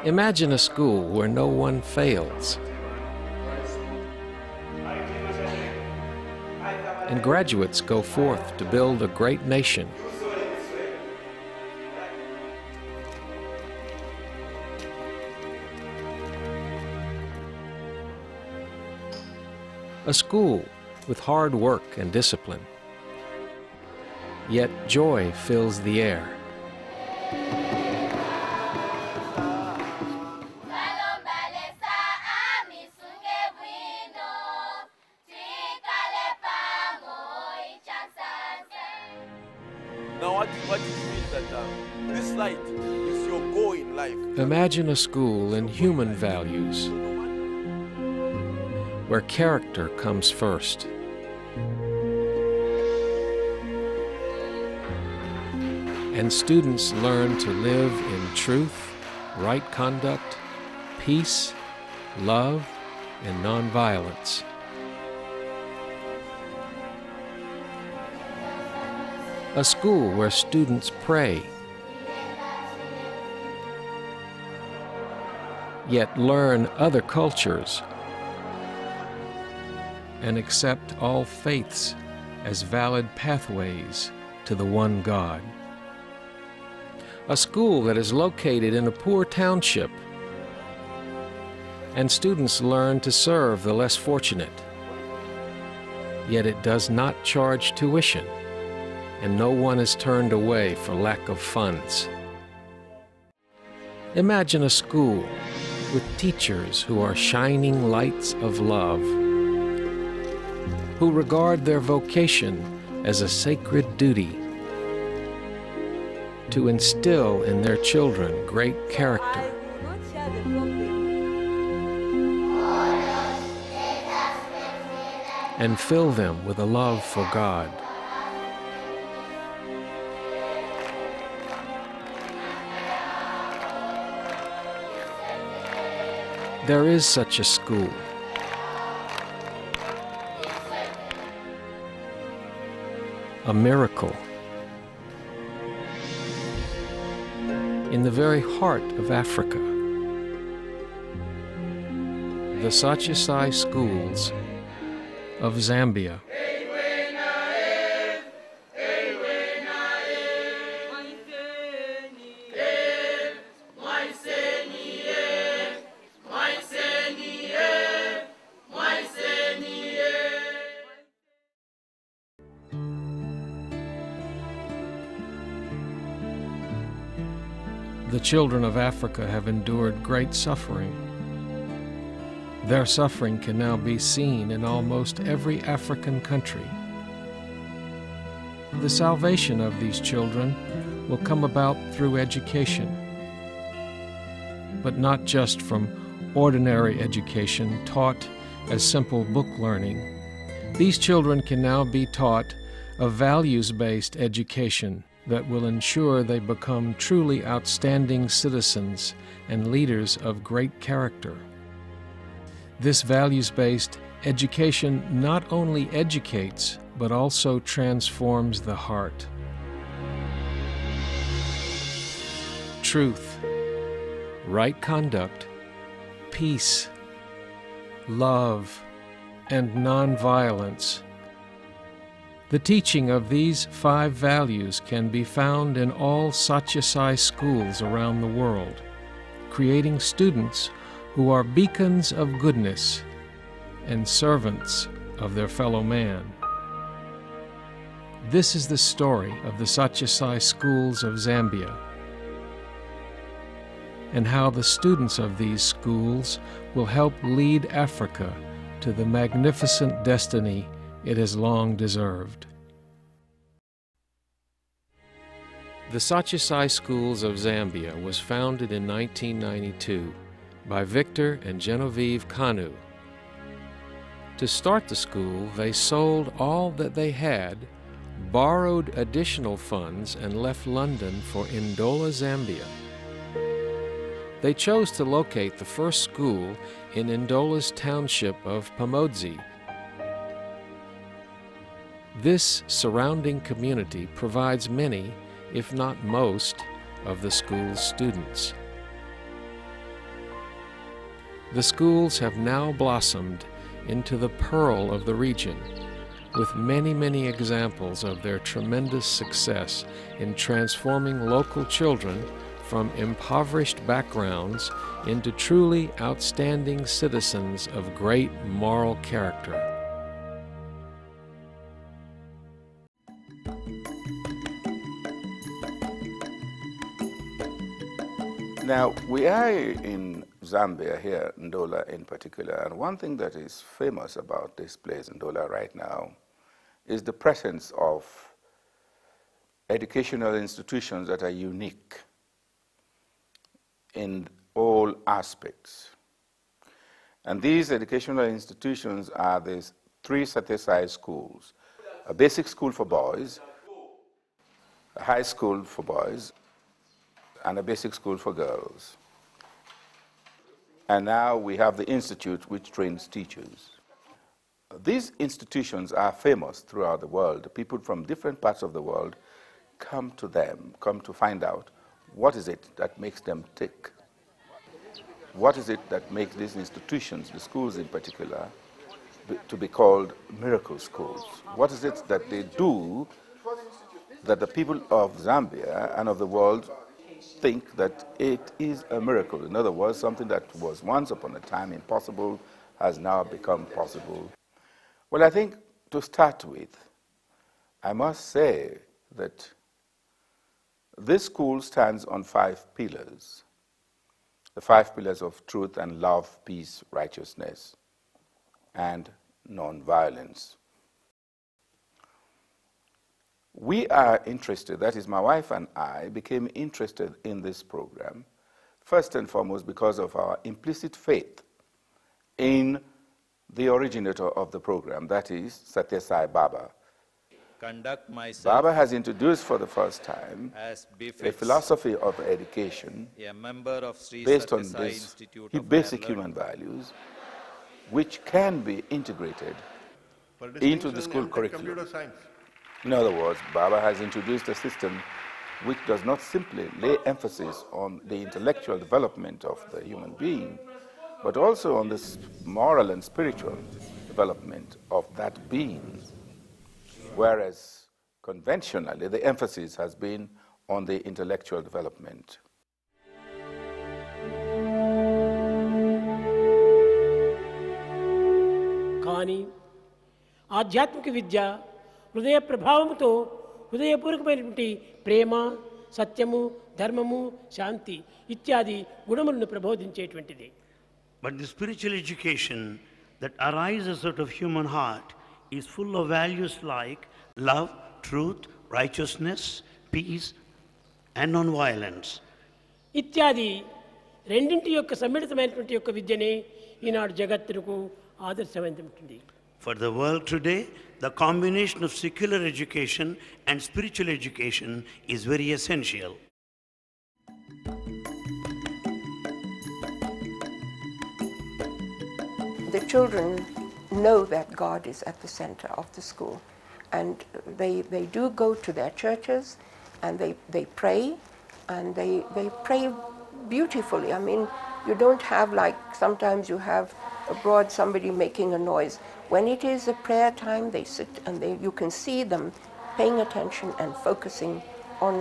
Imagine a school where no one fails, and graduates go forth to build a great nation. A school with hard work and discipline, yet joy fills the air. Now what it means that this light is your goal in life. Imagine a school in human values, where character comes first. And students learn to live in truth, right conduct, peace, love, and nonviolence. A school where students pray, yet learn other cultures and accept all faiths as valid pathways to the one God. A school that is located in a poor township, and students learn to serve the less fortunate, yet it does not charge tuition, and no one is turned away for lack of funds. Imagine a school with teachers who are shining lights of love, who regard their vocation as a sacred duty, to instill in their children great character. And fill them with a love for God. There is such a school. A miracle. In the very heart of Africa. The Sathya Sai Schools of Zambia. The children of Africa have endured great suffering. Their suffering can now be seen in almost every African country. The salvation of these children will come about through education, but not just from ordinary education taught as simple book learning. These children can now be taught a values-based education that will ensure they become truly outstanding citizens and leaders of great character. This values-based education not only educates, but also transforms the heart. Truth, right conduct, peace, love, and nonviolence. The teaching of these 5 values can be found in all Sathya Sai schools around the world, creating students who are beacons of goodness and servants of their fellow man. This is the story of the Sathya Sai Schools of Zambia, and how the students of these schools will help lead Africa to the magnificent destiny it has long deserved. The Sathya Sai Schools of Zambia was founded in 1992 by Victor and Genevieve Kanu. To start the school, they sold all that they had, borrowed additional funds, and left London for Ndola, Zambia. They chose to locate the first school in Ndola's township of Pamodzi. This surrounding community provides many, if not most, of the school's students. The schools have now blossomed into the pearl of the region, with many, many examples of their tremendous success in transforming local children from impoverished backgrounds into truly outstanding citizens of great moral character. Now, we are in Zambia here, Ndola in particular, and one thing that is famous about this place, Ndola, right now, is the presence of educational institutions that are unique in all aspects. And these educational institutions are these 3 Sathya Sai schools: a basic school for boys, a high school for boys, and a basic school for girls. And now we have the institute which trains teachers. These institutions are famous throughout the world. People from different parts of the world come to them, come to find out what is it that makes them tick. What is it that makes these institutions, the schools in particular, to be called miracle schools? What is it that they do that the people of Zambia and of the world think that it is a miracle? In other words, something that was once upon a time impossible has now become possible. Well, I think to start with, I must say that this school stands on 5 pillars. The 5 pillars of truth and love, peace, righteousness, and non-violence. We are interested, that is, my wife and I became interested in this program, first and foremost because of our implicit faith in the originator of the program, that is Sathya Sai Baba. Baba has introduced for the first time a philosophy of education based on these basic human values, which can be integrated into the school curriculum. In other words, Baba has introduced a system which does not simply lay emphasis on the intellectual development of the human being, but also on the moral and spiritual development of that being. Whereas conventionally, the emphasis has been on the intellectual development. కానీ ఆధ్యాత్మిక విద్య హృదయ ప్రభావముతో హృదయపూర్వకమైనటువంటి ప్రేమ, సత్యము, ధర్మము, శాంతి ఇత్యాది గుణములను ప్రబోధించేటువంటిది. But the spiritual education that arises out of human heart is full of values like love, truth, righteousness, peace, and non-violence. ఇత్యాది రెండింటి యొక్క సమ్మిళితమైనటువంటి యొక్క విద్యనే ఈనాడు జగత్తుకు ఆదర్శవంతమైనది. For the world today, the combination of secular education and spiritual education is very essential. The children know that God is at the center of the school, and they do go to their churches and they pray, and they pray beautifully. I mean, you don't have like sometimes you have abroad somebody making a noise. When it is a prayer time, they sit and you can see them paying attention and focusing on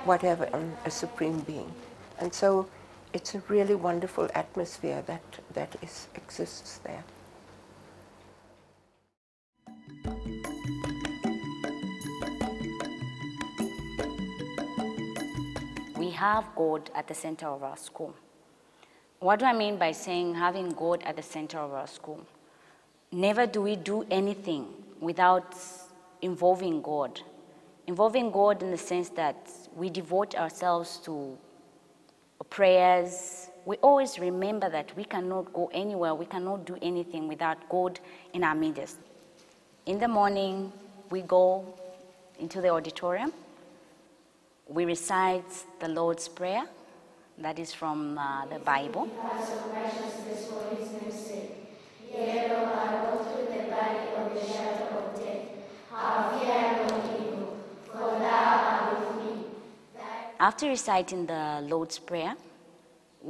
whatever, on a supreme being. And so it's a really wonderful atmosphere that exists there. We have God at the center of our school. What do I mean by saying having God at the center of our school? Never do we do anything without involving God. Involving God in the sense that we devote ourselves to prayers. We always remember that we cannot go anywhere, we cannot do anything without God in our midst. In the morning, we go into the auditorium. We recite the Lord's Prayer, that is from the Bible. After reciting the Lord's Prayer,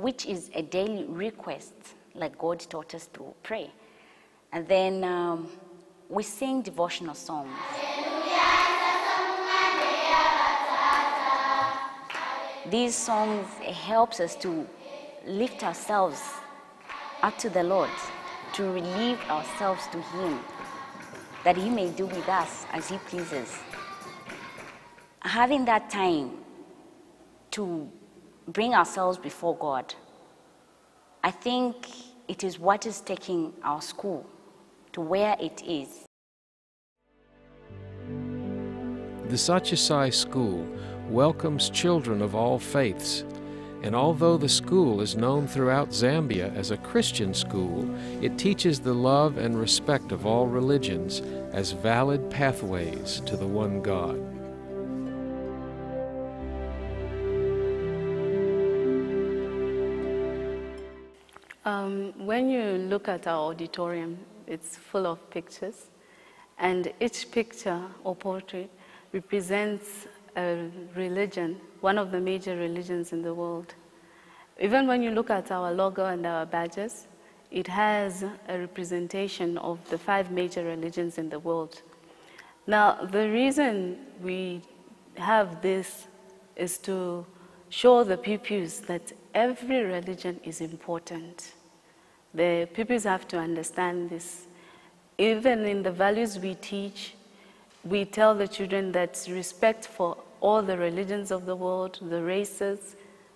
which is a daily request, like God taught us to pray. And then we sing devotional songs. These songs helps us to lift ourselves up to the Lord, to relieve ourselves to Him, that He may do with us as He pleases. Having that time to bring ourselves before God, I think it is what is taking our school to where it is. The Sathya Sai School welcomes children of all faiths, and although the school is known throughout Zambia as a Christian school, it teaches the love and respect of all religions as valid pathways to the one God. When you look at our auditorium, it's full of pictures, and each picture or portrait represents a religion, one of the major religions in the world. Even when you look at our logo and our badges, it has a representation of the 5 major religions in the world. Now, the reason we have this is to show the pupils that every religion is important. The pupils have to understand this. Even in the values we teach, we tell the children that respect for all the religions of the world, the races,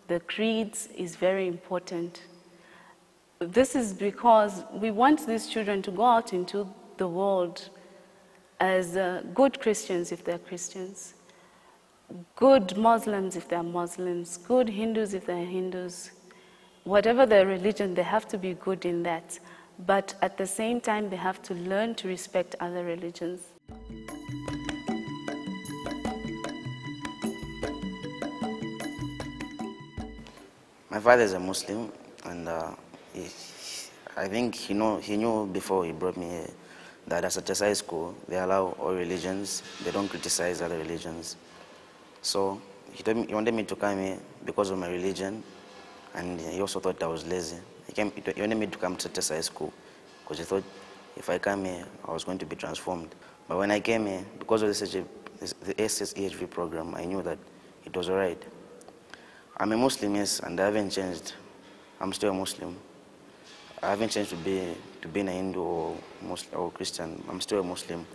the creeds is very important. This is because we want these children to go out into the world as good Christians if they're Christians, good Muslims if they're Muslims, good Hindus if they're Hindus. Whatever their religion, they have to be good in that. But at the same time, they have to learn to respect other religions. My father is a Muslim, and I think he knew before he brought me here that at Sathya Sai School, they allow all religions, they don't criticize other religions. So he wanted me to come here because of my religion, and he also thought I was lazy. He wanted me to come to Sathya Sai School because he thought if I come here, I was going to be transformed. But when I came here, because of the SSEHV program, I knew that it was all right. I'm a Muslim, yes, and I haven't changed. I'm still a Muslim. I haven't changed to being a Hindu or Muslim or Christian. I'm still a Muslim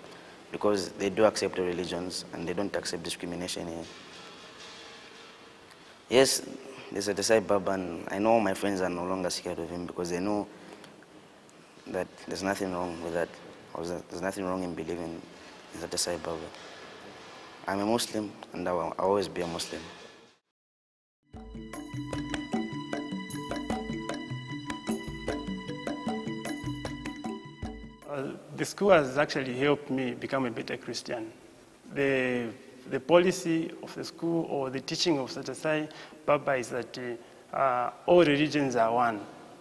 because they do accept the religions and they don't accept discrimination here. Yes, there's a Sathya Sai Baba, and I know my friends are no longer scared of him because they know that there's nothing wrong with that. There's nothing wrong in believing in Sathya Sai Baba. I'm a Muslim, and I'll always be a Muslim. The school has actually helped me become a better Christian. The policy of the school or the teaching of Sathya Sai Baba is that all religions are one.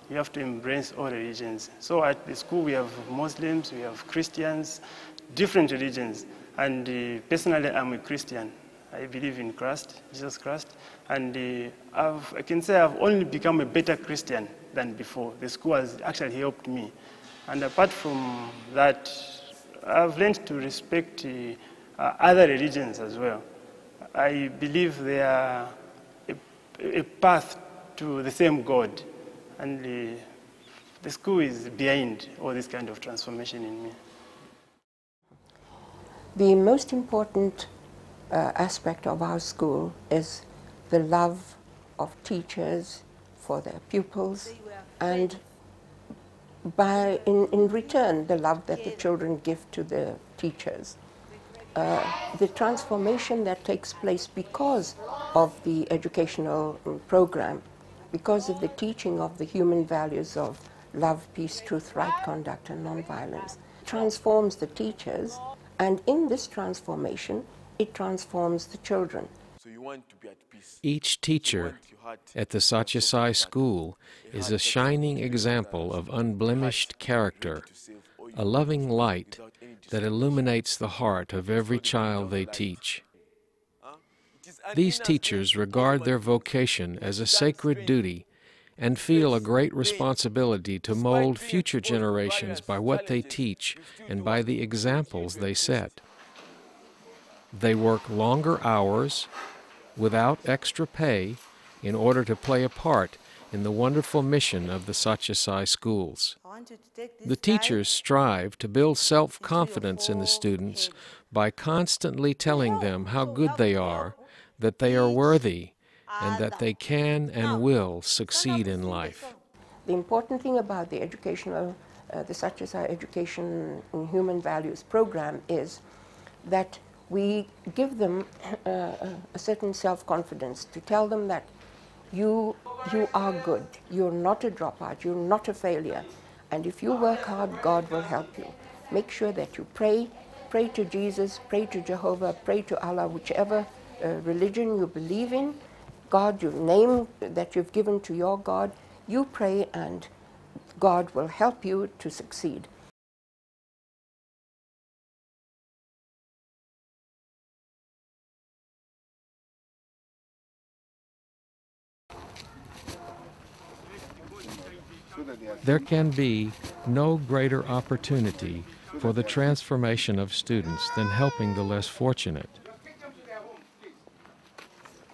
You have to embrace all religions. So at the school we have Muslims, we have Christians, different religions. And personally I'm a Christian. I believe in Christ, Jesus Christ. And I can say I've only become a better Christian than before. The school has actually helped me. And apart from that, I've learned to respect other religions as well. I believe they are a path to the same God. And the school is behind all this kind of transformation in me. The most important aspect of our school is the love of teachers for their pupils, and in return, the love that the children give to the teachers. The transformation that takes place because of the educational program, because of the teaching of the human values of love, peace, truth, right conduct, and nonviolence, transforms the teachers, and in this transformation, it transforms the children. So you want to be at peace. Each teacher at the Sathya Sai School is a shining example of unblemished character, a loving light that illuminates the heart of every child they teach. These teachers regard their vocation as a sacred duty and feel a great responsibility to mold future generations by what they teach and by the examples they set. They work longer hours without extra pay in order to play a part in the wonderful mission of the Sathya Sai Schools. The teachers strive to build self-confidence in the students by constantly telling them how good they are, that they are worthy, and that they can and will succeed in life. The important thing about the the Sathya Sai Education in Human Values program is that we give them a certain self-confidence to tell them that you are good, you're not a dropout, you're not a failure, and if you work hard, God will help you. Make sure that you pray to Jesus, pray to Jehovah, pray to Allah, whichever religion you believe in, God, your name that you've given to your God, you pray and God will help you to succeed. There can be no greater opportunity for the transformation of students than helping the less fortunate.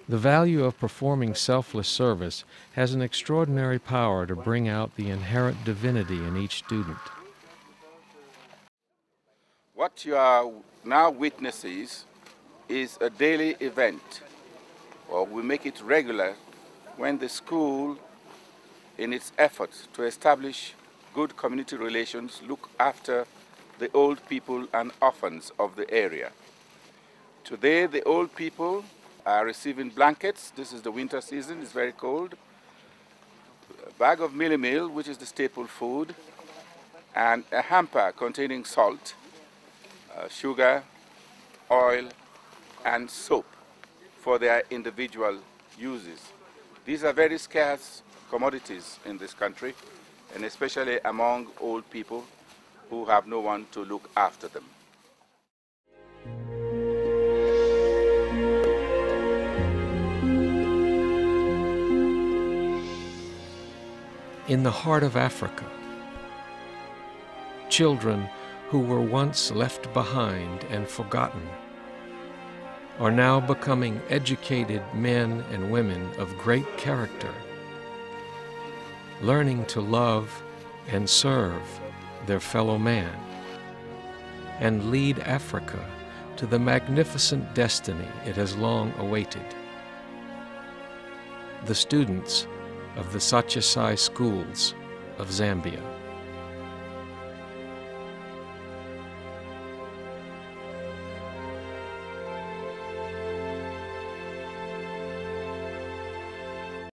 The value of performing selfless service has an extraordinary power to bring out the inherent divinity in each student. What you are now witnessing is a daily event, or we make it regular when the school, in its efforts to establish good community relations, look after the old people and orphans of the area. Today, the old people are receiving blankets. This is the winter season, it's very cold. A bag of mealie meal, which is the staple food, and a hamper containing salt, sugar, oil, and soap for their individual uses. These are very scarce commodities in this country, and especially among old people who have no one to look after them. In the heart of Africa, children who were once left behind and forgotten are now becoming educated men and women of great character, learning to love and serve their fellow man, and lead Africa to the magnificent destiny it has long awaited. The students of the Sathya Sai Schools of Zambia.